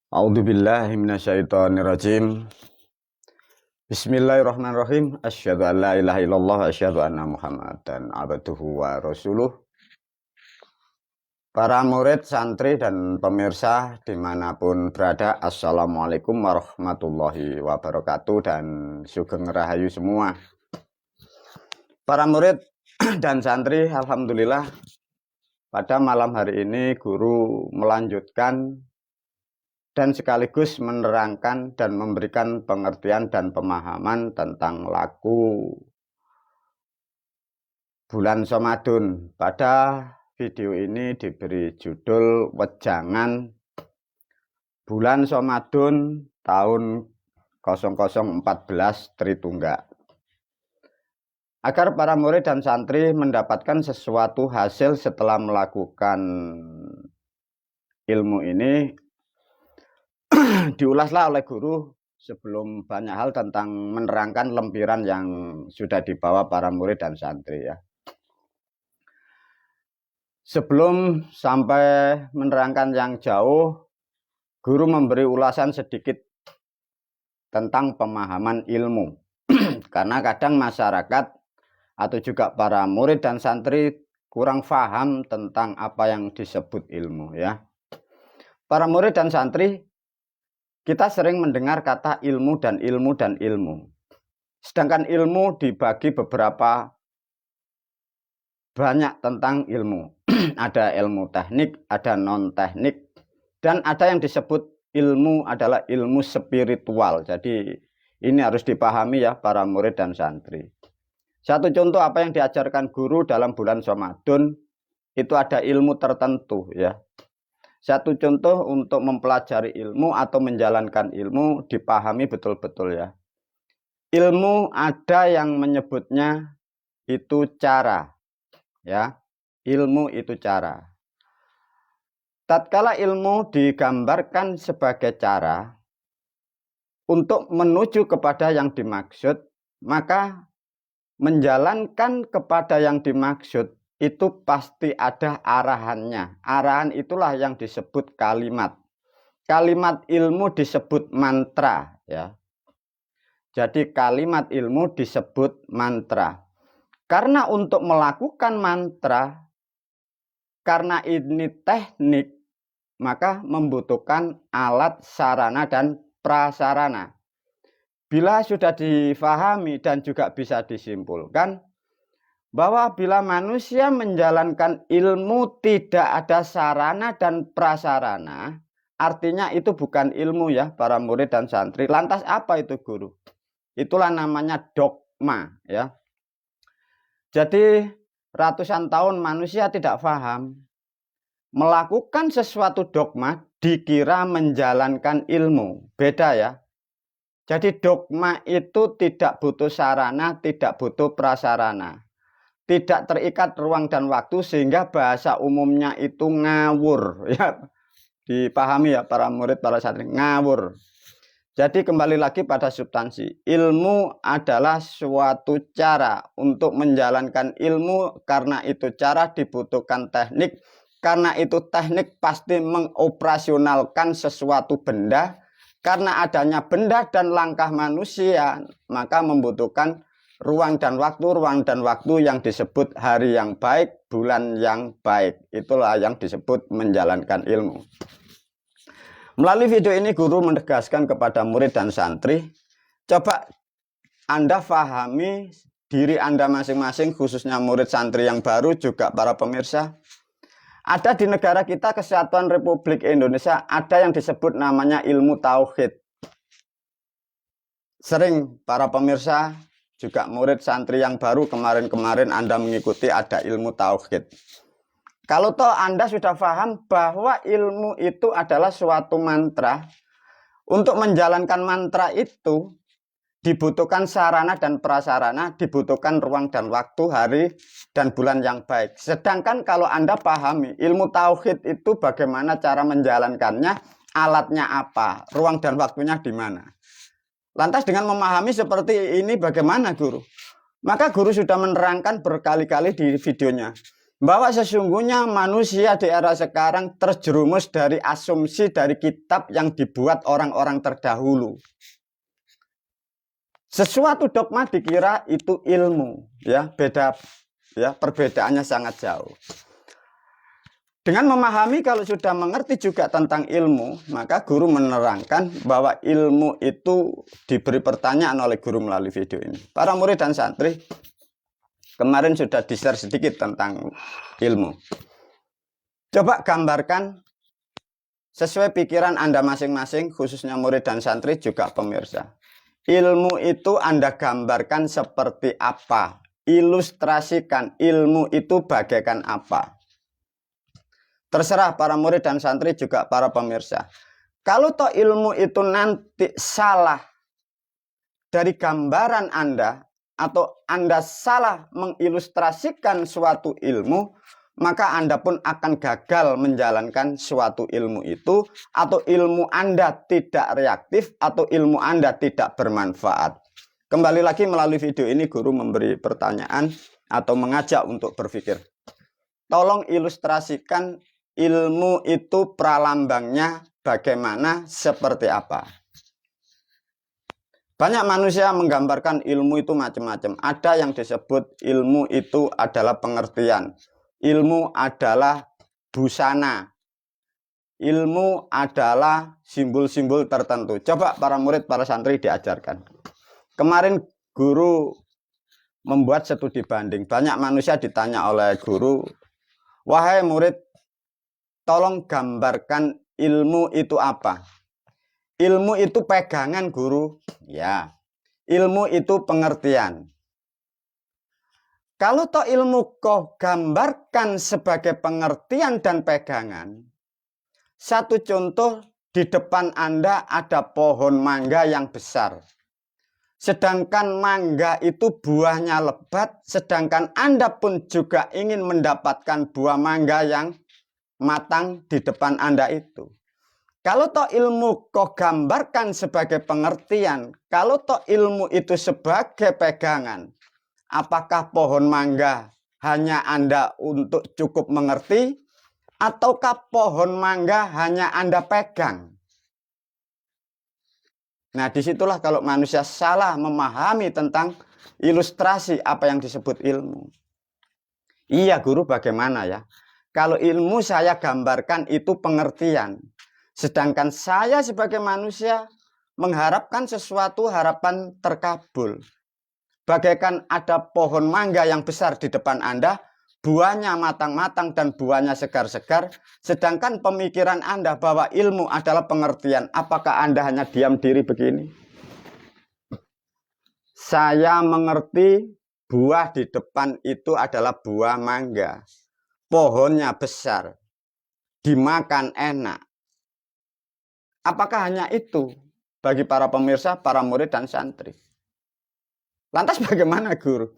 A'udzubillahi minasyaitonirrajim. Bismillahirrahmanirrahim. Asyhadu an la ilaha illallah wa asyhadu anna Muhammadan abduhu wa rasuluh. Para murid, santri, dan pemirsa dimanapun berada, Assalamualaikum warahmatullahi wabarakatuh dan sugeng rahayu semua. Para murid dan santri, alhamdulillah pada malam hari ini guru melanjutkan dan sekaligus menerangkan dan memberikan pengertian dan pemahaman tentang laku bulan Ramadan. Pada video ini diberi judul Wejangan Bulan Ramadan tahun 0014 Tritungga. Agar para murid dan santri mendapatkan sesuatu hasil setelah melakukan ilmu ini, diulaslah oleh guru sebelum banyak hal tentang menerangkan lempiran yang sudah dibawa para murid dan santri ya. Sebelum sampai menerangkan yang jauh, guru memberi ulasan sedikit tentang pemahaman ilmu. Karena kadang masyarakat atau juga para murid dan santri kurang paham tentang apa yang disebut ilmu ya. Para murid dan santri, kita sering mendengar kata ilmu dan ilmu dan ilmu. Sedangkan ilmu dibagi beberapa banyak tentang ilmu. Ada ilmu teknik, ada non-teknik, dan ada yang disebut ilmu adalah ilmu spiritual. Jadi ini harus dipahami ya para murid dan santri. Satu contoh apa yang diajarkan guru dalam bulan Ramadan, itu ada ilmu tertentu ya. Satu contoh untuk mempelajari ilmu atau menjalankan ilmu dipahami betul-betul ya. Ilmu ada yang menyebutnya itu cara ya. Ilmu itu cara. Tatkala ilmu digambarkan sebagai cara untuk menuju kepada yang dimaksud, maka menjalankan kepada yang dimaksud itu pasti ada arahannya. Arahan itulah yang disebut kalimat. Kalimat ilmu disebut mantra ya. Jadi kalimat ilmu disebut mantra. Karena untuk melakukan mantra, karena ini teknik, maka membutuhkan alat, sarana, dan prasarana. Bila sudah difahami dan juga bisa disimpulkan bahwa bila manusia menjalankan ilmu tidak ada sarana dan prasarana, artinya itu bukan ilmu ya para murid dan santri. Lantas apa itu guru? Itulah namanya dogma ya. Jadi ratusan tahun manusia tidak paham. Melakukan sesuatu dogma dikira menjalankan ilmu. Beda ya. Jadi dogma itu tidak butuh sarana, tidak butuh prasarana. Tidak terikat ruang dan waktu sehingga bahasa umumnya itu ngawur ya. Dipahami ya para murid, para santri, ngawur. Jadi kembali lagi pada substansi. Ilmu adalah suatu cara untuk menjalankan ilmu, karena itu cara dibutuhkan teknik. Karena itu teknik pasti mengoperasionalkan sesuatu benda. Karena adanya benda dan langkah manusia, maka membutuhkan ruang dan waktu yang disebut hari yang baik, bulan yang baik. Itulah yang disebut menjalankan ilmu. Melalui video ini guru menegaskan kepada murid dan santri, coba Anda pahami diri Anda masing-masing, khususnya murid santri yang baru, juga para pemirsa. Ada di negara kita, Kesatuan Republik Indonesia, ada yang disebut namanya ilmu tauhid. Sering para pemirsa, juga murid santri yang baru kemarin-kemarin Anda mengikuti ada ilmu tauhid. Kalau toh Anda sudah paham bahwa ilmu itu adalah suatu mantra, untuk menjalankan mantra itu dibutuhkan sarana dan prasarana, dibutuhkan ruang dan waktu, hari dan bulan yang baik. Sedangkan kalau Anda pahami ilmu tauhid itu bagaimana cara menjalankannya, alatnya apa, ruang dan waktunya di mana. Lantas dengan memahami seperti ini bagaimana guru? Maka guru sudah menerangkan berkali-kali di videonya. bahwa sesungguhnya manusia di era sekarang terjerumus dari asumsi dari kitab yang dibuat orang-orang terdahulu. Sesuatu dogma dikira itu ilmu, ya, beda, ya, perbedaannya sangat jauh. Dengan memahami kalau sudah mengerti juga tentang ilmu, maka guru menerangkan bahwa ilmu itu diberi pertanyaan oleh guru melalui video ini. Para murid dan santri, kemarin sudah di-share sedikit tentang ilmu. Coba gambarkan sesuai pikiran Anda masing-masing, khususnya murid dan santri juga pemirsa. Ilmu itu Anda gambarkan seperti apa? Ilustrasikan ilmu itu bagaikan apa? Terserah para murid dan santri juga para pemirsa. Kalau toh ilmu itu nanti salah dari gambaran Anda, atau Anda salah mengilustrasikan suatu ilmu, maka Anda pun akan gagal menjalankan suatu ilmu itu, atau ilmu Anda tidak reaktif, atau ilmu Anda tidak bermanfaat. Kembali lagi melalui video ini guru memberi pertanyaan atau mengajak untuk berpikir. Tolong ilustrasikan ilmu itu pralambangnya bagaimana, seperti apa. Banyak manusia menggambarkan ilmu itu macam-macam. Ada yang disebut ilmu itu adalah pengertian. Ilmu adalah busana. Ilmu adalah simbol-simbol tertentu. Coba para murid, para santri diajarkan. Kemarin guru membuat studi banding. Banyak manusia ditanya oleh guru, wahai murid, tolong gambarkan ilmu itu apa? Ilmu itu pegangan guru. Ya, ilmu itu pengertian. Kalau toh ilmu kau gambarkan sebagai pengertian dan pegangan, satu contoh, di depan Anda ada pohon mangga yang besar. Sedangkan mangga itu buahnya lebat, sedangkan Anda pun juga ingin mendapatkan buah mangga yang matang di depan Anda itu. Kalau toh ilmu kau gambarkan sebagai pengertian, kalau toh ilmu itu sebagai pegangan, apakah pohon mangga hanya Anda untuk cukup mengerti, ataukah pohon mangga hanya Anda pegang? Nah, disitulah kalau manusia salah memahami tentang ilustrasi apa yang disebut ilmu. Iya guru, bagaimana ya? Kalau ilmu saya gambarkan itu pengertian. Sedangkan saya sebagai manusia mengharapkan sesuatu harapan terkabul. Bagaikan ada pohon mangga yang besar di depan Anda, buahnya matang-matang dan buahnya segar-segar. Sedangkan pemikiran Anda bahwa ilmu adalah pengertian. Apakah Anda hanya diam diri begini? Saya mengerti buah di depan itu adalah buah mangga. Pohonnya besar, dimakan enak. Apakah hanya itu bagi para pemirsa, para murid dan santri? Lantas bagaimana guru?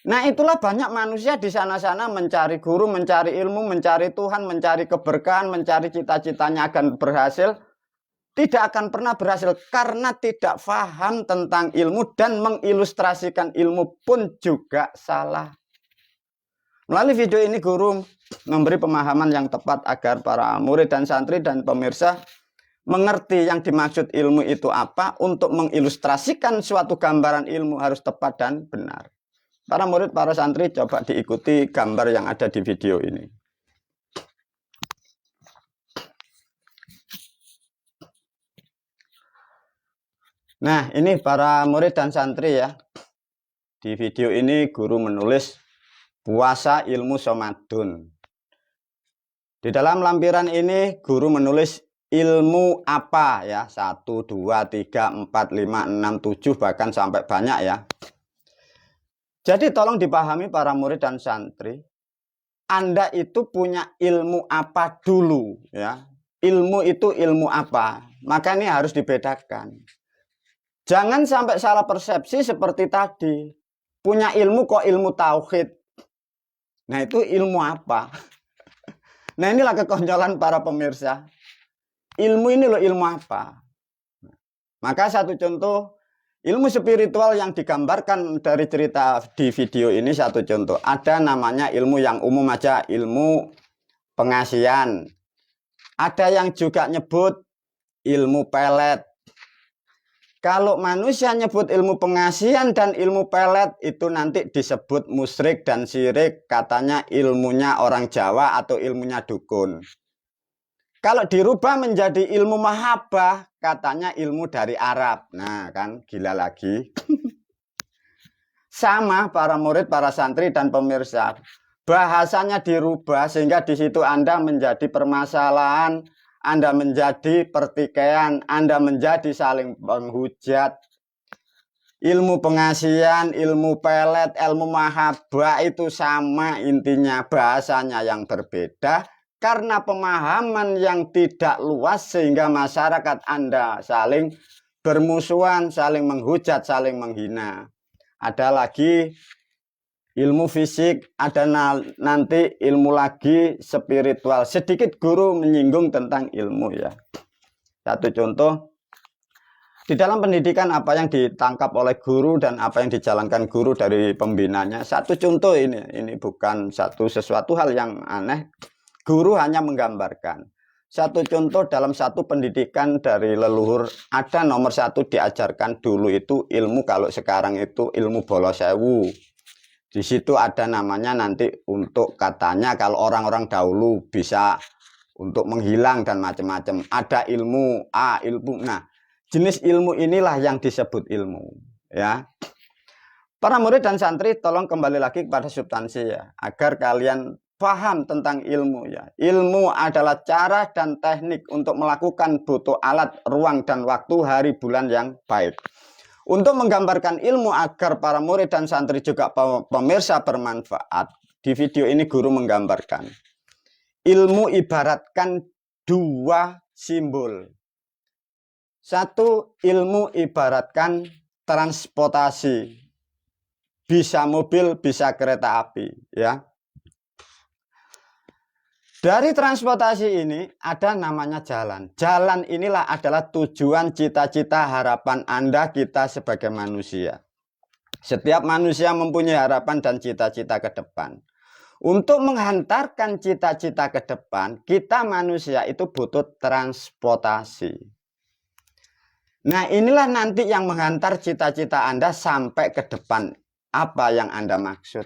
Nah, itulah banyak manusia di sana-sana mencari guru, mencari ilmu, mencari Tuhan, mencari keberkahan, mencari cita-citanya akan berhasil. Tidak akan pernah berhasil karena tidak paham tentang ilmu dan mengilustrasikan ilmu pun juga salah. Melalui video ini guru memberi pemahaman yang tepat agar para murid dan santri dan pemirsa mengerti yang dimaksud ilmu itu apa. Untuk mengilustrasikan suatu gambaran ilmu harus tepat dan benar. Para murid, para santri coba diikuti gambar yang ada di video ini. Nah, ini para murid dan santri ya. Di video ini guru menulis puasa ilmu somadun. Di dalam lampiran ini guru menulis ilmu apa ya, 1, 2, 3, 4, 5, 6, 7 bahkan sampai banyak ya. Jadi tolong dipahami para murid dan santri, Anda itu punya ilmu apa dulu ya. Ilmu itu ilmu apa? Maka ini harus dibedakan. Jangan sampai salah persepsi seperti tadi. Punya ilmu kok ilmu tauhid. Nah, itu ilmu apa? Nah, inilah kekonyolan para pemirsa. Ilmu ini loh ilmu apa? Maka satu contoh, Ilmu spiritual yang digambarkan dari cerita di video ini satu contoh. Ada namanya ilmu yang umum aja, ilmu pengasihan. Ada yang juga nyebut ilmu pelet. Kalau manusia nyebut ilmu pengasihan dan ilmu pelet, itu nanti disebut musyrik dan syirik. Katanya ilmunya orang Jawa atau ilmunya dukun. Kalau dirubah menjadi ilmu mahabbah, katanya ilmu dari Arab. Nah, kan gila lagi. Sama para murid, para santri dan pemirsa. Bahasanya dirubah sehingga di situ Anda menjadi permasalahan, Anda menjadi pertikaian, Anda menjadi saling menghujat. Ilmu pengasihan, ilmu pelet, ilmu mahabbah itu sama intinya, bahasanya yang berbeda. Karena pemahaman yang tidak luas sehingga masyarakat Anda saling bermusuhan, saling menghujat, saling menghina. Ada lagi ilmu fisik, ada nanti ilmu lagi spiritual. Sedikit guru menyinggung tentang ilmu ya. Satu contoh, di dalam pendidikan apa yang ditangkap oleh guru dan apa yang dijalankan guru dari pembinanya. Satu contoh ini bukan sesuatu hal yang aneh. Guru hanya menggambarkan. Satu contoh dalam satu pendidikan dari leluhur, ada nomor satu diajarkan dulu itu ilmu, kalau sekarang itu ilmu bolosewu. Di situ ada namanya nanti untuk katanya kalau orang-orang dahulu bisa untuk menghilang dan macam-macam. Ada ilmu A, ilmu. Nah, jenis ilmu inilah yang disebut ilmu. Ya, para murid dan santri tolong kembali lagi kepada substansi ya, agar kalian paham tentang ilmu ya. Ilmu adalah cara dan teknik untuk melakukan, butuh alat, ruang dan waktu, hari, bulan yang baik. Untuk menggambarkan ilmu agar para murid dan santri juga pemirsa bermanfaat, di video ini guru menggambarkan. Ilmu ibaratkan dua simbol. Satu, ilmu ibaratkan transportasi. Bisa mobil, bisa kereta api ya. Dari transportasi ini ada namanya jalan. Jalan inilah adalah tujuan, cita-cita, harapan Anda, kita sebagai manusia. Setiap manusia mempunyai harapan dan cita-cita ke depan. Untuk menghantarkan cita-cita ke depan, kita manusia itu butuh transportasi. Nah, inilah nanti yang menghantar cita-cita Anda sampai ke depan. Apa yang Anda maksud?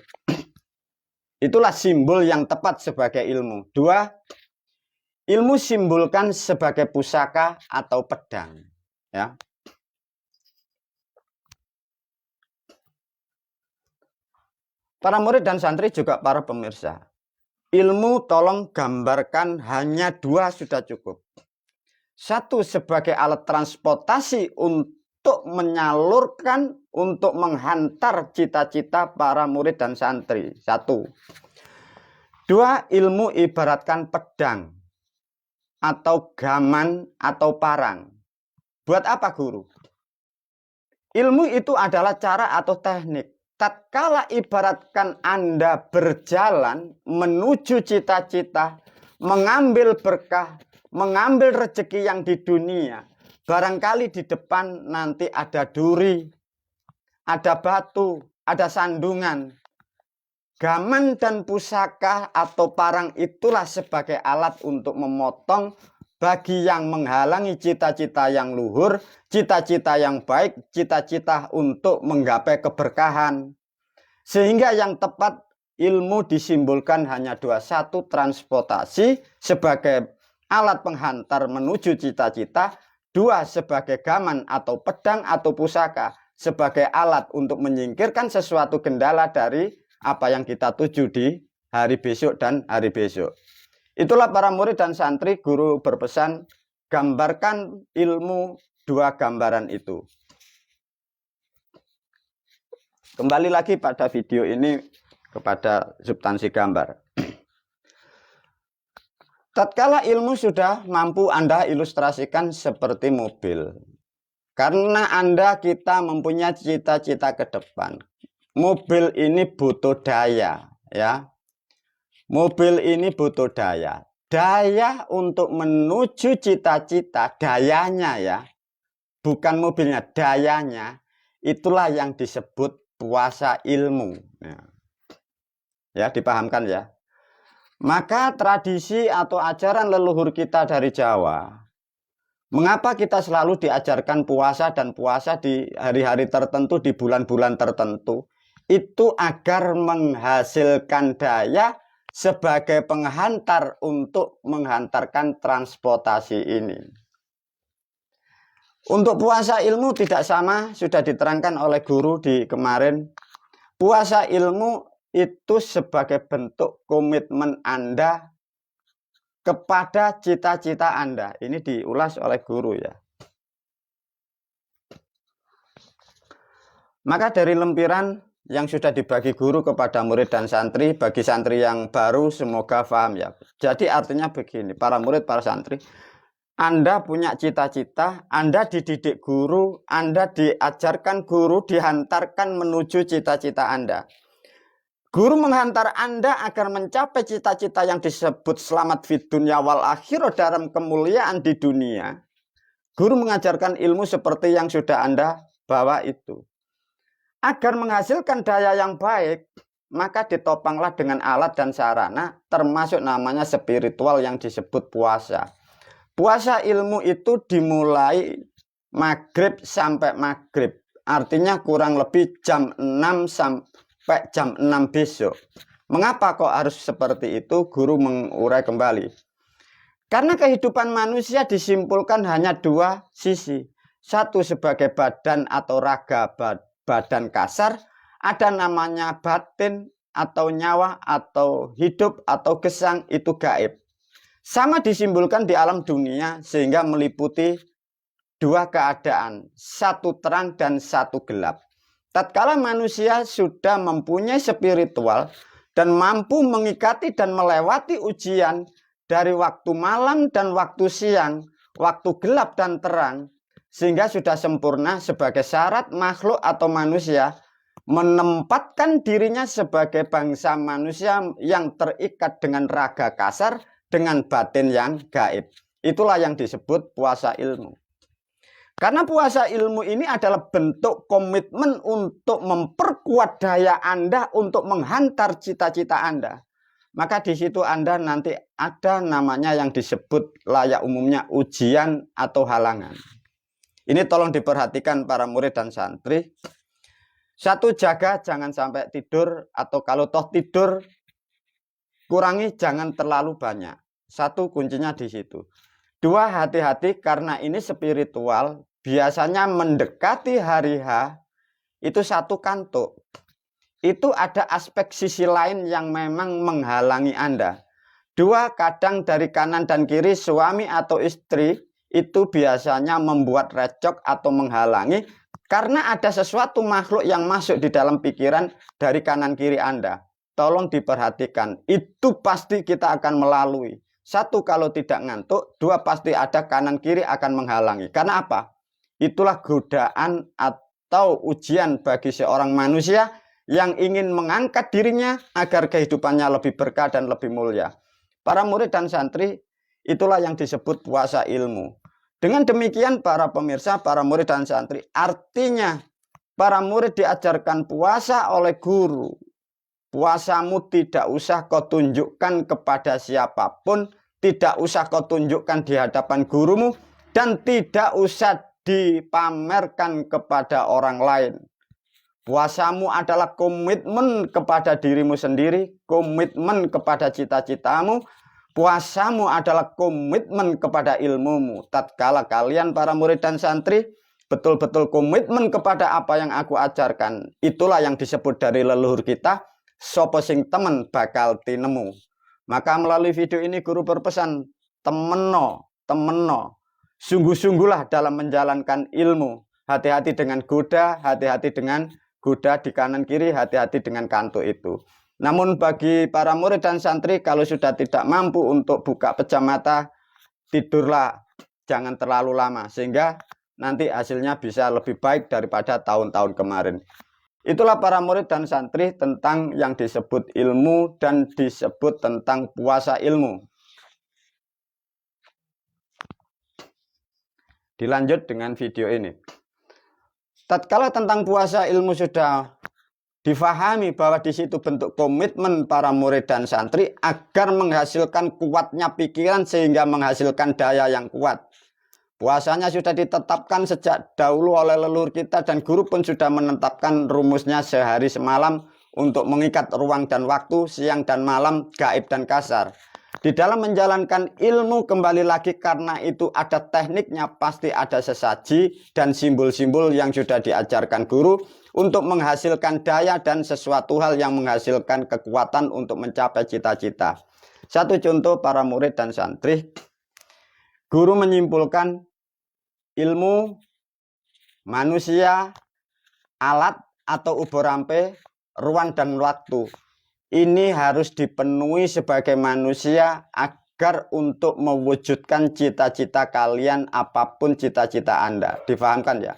Itulah simbol yang tepat sebagai ilmu. Dua, ilmu simbolkan sebagai pusaka atau pedang. Ya. Para murid dan santri juga para pemirsa. Ilmu tolong gambarkan hanya dua sudah cukup. Satu, sebagai alat transportasi untuk menyalurkan, untuk menghantar cita-cita para murid dan santri. Satu. Dua, ilmu ibaratkan pedang atau gaman atau parang. Buat apa guru? Ilmu itu adalah cara atau teknik. Tatkala ibaratkan Anda berjalan menuju cita-cita, mengambil berkah, mengambil rezeki yang di dunia, barangkali di depan nanti ada duri, ada batu, ada sandungan. Gaman dan pusaka atau parang itulah sebagai alat untuk memotong bagi yang menghalangi cita-cita yang luhur, cita-cita yang baik, cita-cita untuk menggapai keberkahan. Sehingga yang tepat ilmu disimbolkan hanya dua. Satu, transportasi sebagai alat penghantar menuju cita-cita. Dua, sebagai gaman atau pedang atau pusaka sebagai alat untuk menyingkirkan sesuatu kendala dari apa yang kita tuju di hari besok dan hari besok. Itulah para murid dan santri, guru berpesan, gambarkan ilmu dua gambaran itu. Kembali lagi pada video ini kepada substansi gambar. Tatkala ilmu sudah mampu Anda ilustrasikan seperti mobil. Karena kita mempunyai cita-cita ke depan. Mobil ini butuh daya, ya. Mobil ini butuh daya. Daya untuk menuju cita-cita, dayanya ya. Bukan mobilnya, dayanya. itulah yang disebut puasa ilmu. Ya, dipahamkan ya. Maka tradisi atau ajaran leluhur kita dari Jawa, mengapa kita selalu diajarkan puasa dan puasa di hari-hari tertentu, di bulan-bulan tertentu? Itu agar menghasilkan daya sebagai penghantar untuk menghantarkan transportasi ini. Untuk puasa ilmu tidak sama, sudah diterangkan oleh guru di kemarin. Puasa ilmu itu sebagai bentuk komitmen Anda kepada cita-cita Anda. Ini diulas oleh guru ya. Maka dari lempiran yang sudah dibagi guru kepada murid dan santri, bagi santri yang baru semoga paham ya. Jadi artinya begini, para murid, para santri, Anda punya cita-cita, Anda dididik guru, Anda diajarkan guru, dihantarkan menuju cita-cita Anda. Guru menghantar Anda agar mencapai cita-cita yang disebut selamat fid dunya wal akhirah, dalam kemuliaan di dunia. Guru mengajarkan ilmu seperti yang sudah Anda bawa itu. Agar menghasilkan daya yang baik, maka ditopanglah dengan alat dan sarana, termasuk namanya spiritual yang disebut puasa. Puasa ilmu itu dimulai maghrib sampai maghrib. Artinya kurang lebih jam 6 sampai jam 6 besok. Mengapa kok harus seperti itu? Guru mengurai kembali. Karena kehidupan manusia disimpulkan hanya dua sisi. Satu sebagai badan atau raga, badan kasar. Ada namanya batin atau nyawa atau hidup atau gesang, itu gaib. Sama disimpulkan di alam dunia sehingga meliputi dua keadaan. Satu terang dan satu gelap. Tatkala manusia sudah mempunyai spiritual dan mampu mengikati dan melewati ujian dari waktu malam dan waktu siang, waktu gelap dan terang, sehingga sudah sempurna sebagai syarat makhluk atau manusia menempatkan dirinya sebagai bangsa manusia yang terikat dengan raga kasar dengan batin yang gaib. Itulah yang disebut puasa ilmu. Karena puasa ilmu ini adalah bentuk komitmen untuk memperkuat daya Anda untuk menghantar cita-cita Anda. Maka di situ Anda nanti ada namanya yang disebut layak umumnya ujian atau halangan. Ini tolong diperhatikan para murid dan santri. Satu, jaga jangan sampai tidur, atau kalau toh tidur kurangi jangan terlalu banyak. Satu, kuncinya di situ. Dua, hati-hati karena ini spiritual. Biasanya mendekati hari H itu satu kantuk. Itu ada aspek sisi lain yang memang menghalangi Anda. Dua, kadang dari kanan dan kiri suami atau istri itu biasanya membuat recok atau menghalangi karena ada sesuatu makhluk yang masuk di dalam pikiran dari kanan kiri Anda. Tolong diperhatikan, itu pasti kita akan melalui. Satu, kalau tidak ngantuk. Dua, pasti ada kanan kiri akan menghalangi. Karena apa? Itulah godaan atau ujian bagi seorang manusia yang ingin mengangkat dirinya agar kehidupannya lebih berkah dan lebih mulia. Para murid dan santri, itulah yang disebut puasa ilmu. Dengan demikian para pemirsa, para murid dan santri, artinya para murid diajarkan puasa oleh guru. Puasamu tidak usah kau tunjukkan kepada siapapun, tidak usah kau tunjukkan di hadapan gurumu, dan tidak usah dipamerkan kepada orang lain. Puasamu adalah komitmen kepada dirimu sendiri, komitmen kepada cita-citamu. Puasamu adalah komitmen kepada ilmumu. Tatkala kalian para murid dan santri betul-betul komitmen kepada apa yang aku ajarkan, itulah yang disebut dari leluhur kita, sapa sing temen bakal tinemu. Maka melalui video ini guru berpesan, temeno, sungguh-sungguhlah dalam menjalankan ilmu. Hati-hati dengan goda, hati-hati dengan goda di kanan kiri, hati-hati dengan kantuk itu. Namun bagi para murid dan santri, kalau sudah tidak mampu untuk buka pejam mata, tidurlah, jangan terlalu lama, sehingga nanti hasilnya bisa lebih baik daripada tahun-tahun kemarin. Itulah para murid dan santri tentang yang disebut ilmu dan disebut tentang puasa ilmu. Dilanjut dengan video ini. tatkala tentang puasa ilmu sudah difahami bahwa di situ bentuk komitmen para murid dan santri agar menghasilkan kuatnya pikiran sehingga menghasilkan daya yang kuat. Puasanya sudah ditetapkan sejak dahulu oleh leluhur kita dan guru pun sudah menetapkan rumusnya sehari semalam untuk mengikat ruang dan waktu, siang dan malam, gaib dan kasar. Di dalam menjalankan ilmu kembali lagi karena itu ada tekniknya, pasti ada sesaji dan simbol-simbol yang sudah diajarkan guru untuk menghasilkan daya dan sesuatu hal yang menghasilkan kekuatan untuk mencapai cita-cita. Satu contoh para murid dan santri, guru menyimpulkan ilmu, manusia, alat atau ubur rampe, ruang dan waktu. Ini harus dipenuhi sebagai manusia agar untuk mewujudkan cita-cita kalian apapun cita-cita Anda. Difahamkan ya?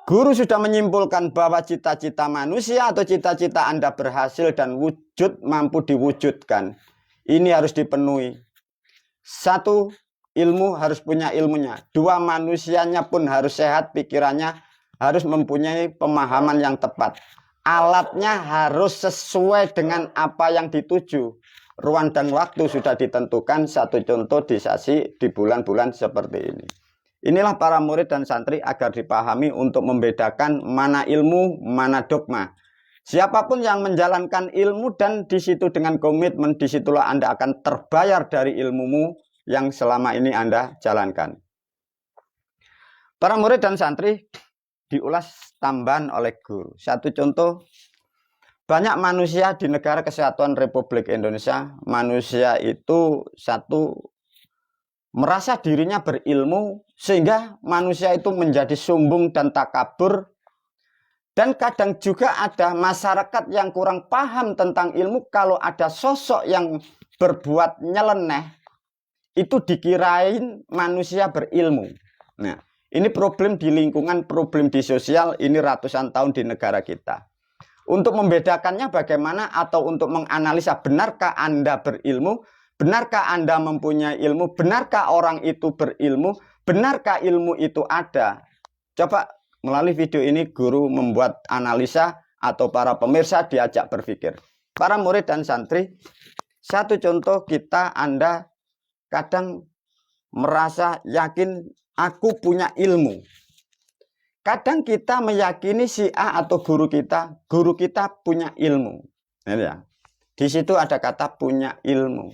Guru sudah menyimpulkan bahwa cita-cita manusia atau cita-cita Anda berhasil dan wujud mampu diwujudkan. Ini harus dipenuhi. Satu, ilmu harus punya ilmunya. Dua, manusianya pun harus sehat, pikirannya harus mempunyai pemahaman yang tepat. Alatnya harus sesuai dengan apa yang dituju. Ruang dan waktu sudah ditentukan. Satu contoh di sasi di bulan-bulan seperti ini. Inilah para murid dan santri agar dipahami untuk membedakan mana ilmu, mana dogma. Siapapun yang menjalankan ilmu dan di situ dengan komitmen, disitulah Anda akan terbayar dari ilmumu yang selama ini Anda jalankan. Para murid dan santri diulas tambahan oleh guru. Satu contoh, banyak manusia di negara kesatuan Republik Indonesia, manusia itu satu merasa dirinya berilmu sehingga manusia itu menjadi sombong dan takabur. Dan kadang juga ada masyarakat yang kurang paham tentang ilmu, kalau ada sosok yang berbuat nyeleneh itu dikirain manusia berilmu. Nah, ini problem di lingkungan, problem di sosial, ini ratusan tahun di negara kita. Untuk membedakannya bagaimana atau untuk menganalisa benarkah Anda berilmu, benarkah Anda mempunyai ilmu, benarkah orang itu berilmu, benarkah ilmu itu ada. Coba melalui video ini guru membuat analisa atau para pemirsa diajak berpikir. Para murid dan santri, satu contoh kita Anda kadang merasa yakin aku punya ilmu. Kadang kita meyakini si A atau guru kita punya ilmu. Ya. Di situ ada kata punya ilmu.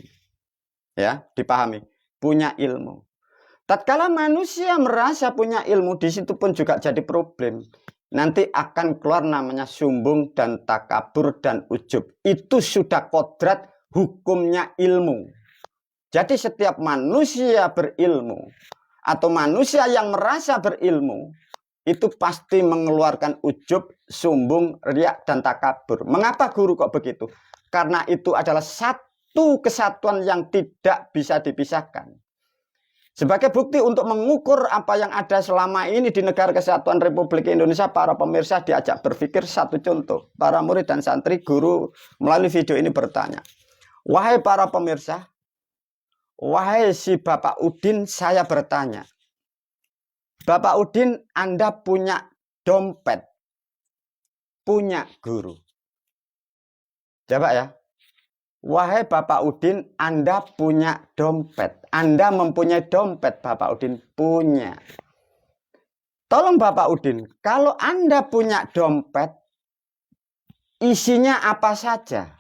Ya, dipahami. Punya ilmu. Tatkala manusia merasa punya ilmu, di situ pun juga jadi problem. Nanti akan keluar namanya sombong dan takabur dan ujub. Itu sudah kodrat hukumnya ilmu. Jadi setiap manusia berilmu atau manusia yang merasa berilmu itu pasti mengeluarkan ujub, sombong, riak dan takabur. Mengapa guru kok begitu? Karena itu adalah satu kesatuan yang tidak bisa dipisahkan. Sebagai bukti untuk mengukur apa yang ada selama ini di negara kesatuan Republik Indonesia, para pemirsa diajak berpikir satu contoh. Para murid dan santri, guru melalui video ini bertanya, wahai para pemirsa, wahai si Bapak Udin, saya bertanya, Bapak Udin, Anda punya dompet, punya guru. Coba ya. Wahai Bapak Udin, Anda punya dompet. Anda mempunyai dompet, Bapak Udin punya. Tolong Bapak Udin, kalau Anda punya dompet, isinya apa saja?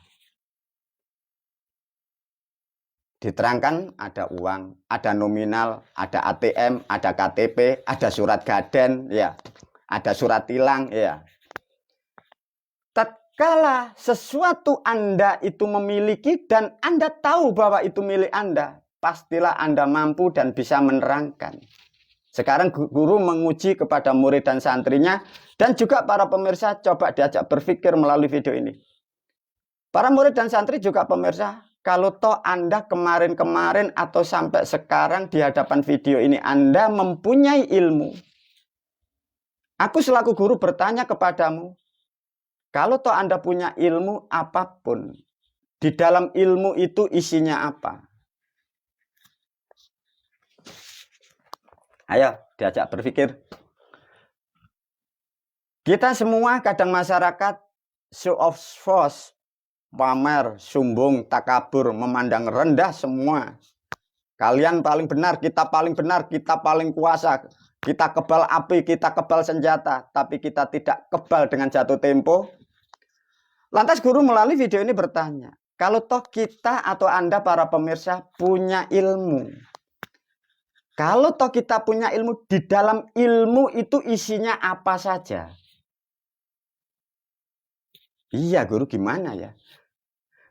Diterangkan ada uang, ada nominal, ada ATM, ada KTP, ada surat gaden, ya, ada surat tilang, ya. Tatkala sesuatu Anda itu memiliki dan Anda tahu bahwa itu milik Anda, pastilah Anda mampu dan bisa menerangkan. Sekarang guru menguji kepada murid dan santrinya dan juga para pemirsa, coba diajak berpikir melalui video ini. Para murid dan santri juga pemirsa, kalau toh Anda kemarin-kemarin atau sampai sekarang di hadapan video ini Anda mempunyai ilmu, aku selaku guru bertanya kepadamu, kalau toh Anda punya ilmu apapun, di dalam ilmu itu isinya apa? Ayo diajak berpikir. Kita semua kadang masyarakat show of force, pamer, sumbung, takabur, memandang rendah semua. Kalian paling benar, kita paling kuasa. Kita kebal api, kita kebal senjata, tapi kita tidak kebal dengan jatuh tempo. Lantas guru melalui video ini bertanya, kalau toh kita atau Anda para pemirsa punya ilmu, kalau toh kita punya ilmu, di dalam ilmu itu isinya apa saja? Iya guru, gimana ya?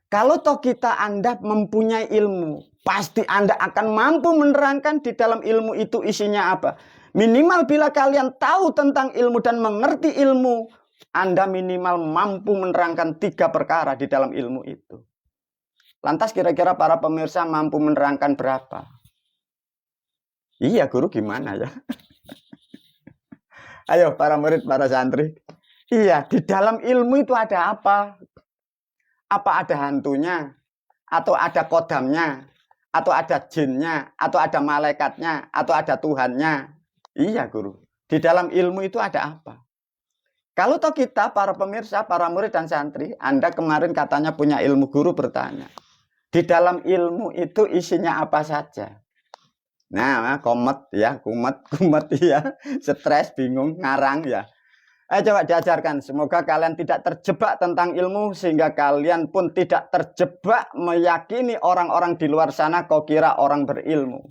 Kalau toh kita Anda mempunyai ilmu, pasti Anda akan mampu menerangkan di dalam ilmu itu isinya apa. Minimal bila kalian tahu tentang ilmu dan mengerti ilmu, Anda minimal mampu menerangkan 3 perkara di dalam ilmu itu. Lantas kira-kira para pemirsa mampu menerangkan berapa? Iya guru, gimana ya? Ayo para murid, para santri. Iya, di dalam ilmu itu ada apa? Apa ada hantunya? Atau ada kodamnya? Atau ada jinnya? Atau ada malaikatnya? Atau ada Tuhannya? Iya guru, di dalam ilmu itu ada apa? Kalau toh kita para pemirsa, para murid dan santri, Anda kemarin katanya punya ilmu, guru bertanya, di dalam ilmu itu isinya apa saja? Nah, kumet ya, stres, bingung, ngarang ya. Coba diajarkan, semoga kalian tidak terjebak tentang ilmu, sehingga kalian pun tidak terjebak meyakini orang-orang di luar sana kau kira orang berilmu.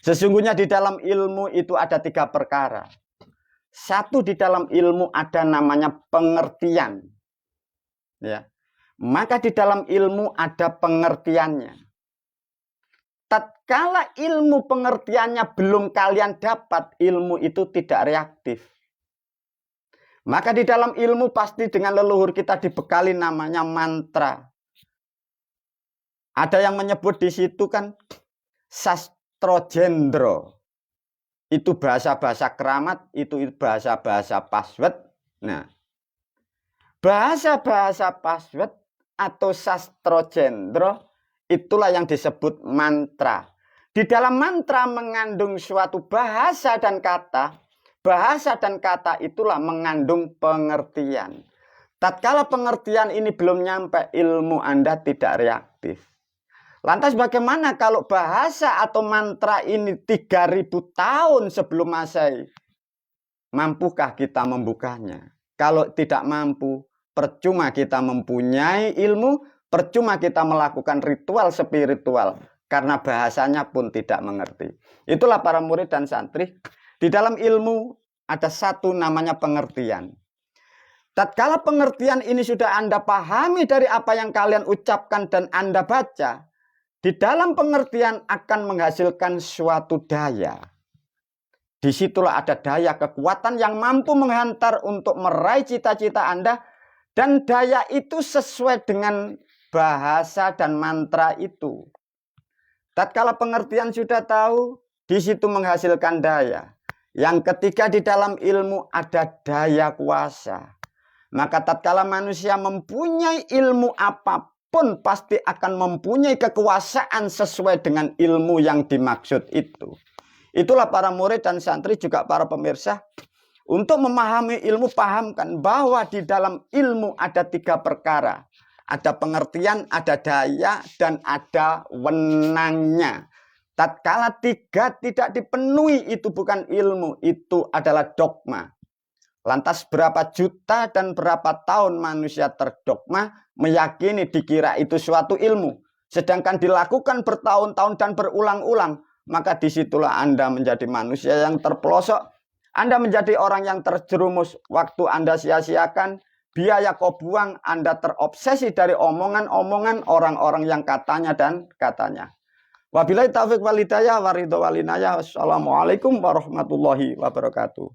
Sesungguhnya di dalam ilmu itu ada 3 perkara. 1, di dalam ilmu ada namanya pengertian. Ya. Maka di dalam ilmu ada pengertiannya. Tatkala ilmu pengertiannya belum kalian dapat, ilmu itu tidak reaktif. Maka di dalam ilmu pasti dengan leluhur kita dibekali namanya mantra. Ada yang menyebut di situ kan Sastrojendro. Itu bahasa-bahasa keramat, itu bahasa-bahasa password. Nah, bahasa-bahasa password atau Sastrojendro itulah yang disebut mantra. Di dalam mantra mengandung suatu bahasa dan kata. Bahasa dan kata itulah mengandung pengertian. Tatkala pengertian ini belum nyampe, ilmu Anda tidak reaktif. Lantas bagaimana kalau bahasa atau mantra ini 3000 tahun sebelum Masehi? Mampukah kita membukanya? Kalau tidak mampu, percuma kita mempunyai ilmu, percuma kita melakukan ritual spiritual, karena bahasanya pun tidak mengerti. Itulah para murid dan santri. Di dalam ilmu ada 1 namanya pengertian. Tatkala pengertian ini sudah Anda pahami dari apa yang kalian ucapkan dan Anda baca, di dalam pengertian akan menghasilkan suatu daya. Disitulah ada daya kekuatan yang mampu menghantar untuk meraih cita-cita Anda. Dan daya itu sesuai dengan bahasa dan mantra itu. Tatkala pengertian sudah tahu, di situ menghasilkan daya. Yang ketiga, di dalam ilmu ada daya kuasa. Maka tatkala manusia mempunyai ilmu apapun, pasti akan mempunyai kekuasaan sesuai dengan ilmu yang dimaksud itu. Itulah para murid dan santri, juga para pemirsa. Untuk memahami ilmu, pahamkan bahwa di dalam ilmu ada 3 perkara. Ada pengertian, ada daya, dan ada wenangnya. Tatkala 3 tidak dipenuhi, itu bukan ilmu, itu adalah dogma. Lantas berapa juta dan berapa tahun manusia terdogma, meyakini dikira itu suatu ilmu. Sedangkan dilakukan bertahun-tahun dan berulang-ulang, maka disitulah Anda menjadi manusia yang terpelosok. Anda menjadi orang yang terjerumus, waktu Anda sia-siakan, biaya kau buang, Anda terobsesi dari omongan-omongan orang-orang yang katanya dan katanya. Wabillahi taufiq wal hidayah wa ridho wal inayah. Wassalamualaikum warahmatullahi wabarakatuh.